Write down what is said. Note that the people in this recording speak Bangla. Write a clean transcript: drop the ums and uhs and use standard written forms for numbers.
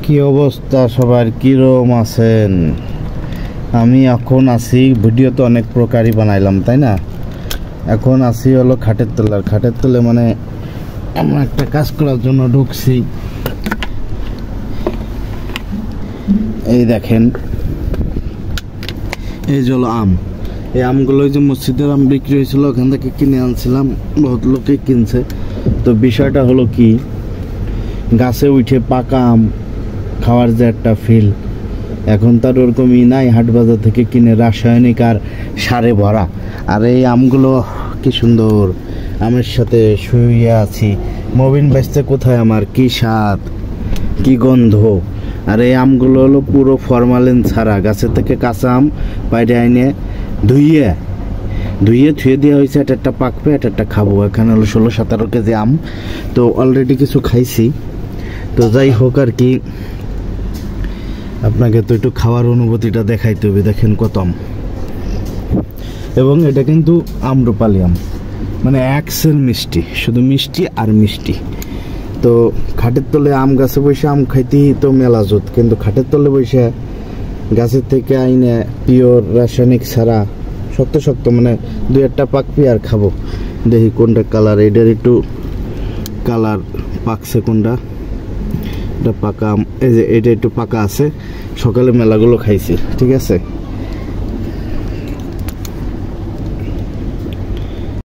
কি অবস্থা সবার, কিরম আছেন? আমি এখন আছি, ভিডিও তো অনেক প্রকারই বানাইলাম তাই না। এখন আছি হলো খাটের তলার, খাটের তলে মানে আমরা একটা কাজ করার জন্য ঢুকছি। এই দেখেন, এই যে হলো আম। এই আমগুলো যে মসজিদের আম বিক্রি হয়েছিল ওখান থেকে কিনে আনছিলাম, বহুত লোকে কিনছে। তো বিষয়টা হলো কি, গাছে উঠে পাকা আম খাওয়ার যে একটা ফিল, এখন তার ওরকমই নাই। হাট বাজার থেকে কিনে রাসায়নিক আর সারে ভরা। আর এই আমগুলো কি সুন্দর, আমের সাথে শুয়ে আছি। মবিন বাজতে কোথায় আমার, কি স্বাদ, কি গন্ধ। আর এই আমগুলো হলো পুরো ফরমালিন ছাড়া, গাছের থেকে কাঁচা আম বাইরে আইনে ধুইয়ে থুয়ে দেওয়া হয়েছে। একটা পাকবে, একটা খাবো। এখানে হলো 16-17 কেজি আম, তো অলরেডি কিছু খাইছি। তো যাই হোক আর কি, আপনাকে তো একটু খাওয়ার অনুভূতিটা দেখাইতে হবে। দেখেন কত আম, এবং এটা কিন্তু আম্রপালি আম, মানে একসের মিষ্টি, শুধু মিষ্টি আর মিষ্টি। তো খাটের তলে আম গাছে বসে আম খাইতেই তো মেলা জোত, কিন্তু খাটের তলে বসে গাছের থেকে আইনে পিওর রাসায়নিক ছাড়া শক্ত মানে দুই একটা পাকবি আর খাবো। দেখি কোনটা কালার, এটার একটু কালার পাকছে, কোনটা এটা পাকা আম। এই যে এটা একটু পাকা আছে, সকালে মেলাগুলো খাইছি, ঠিক আছে।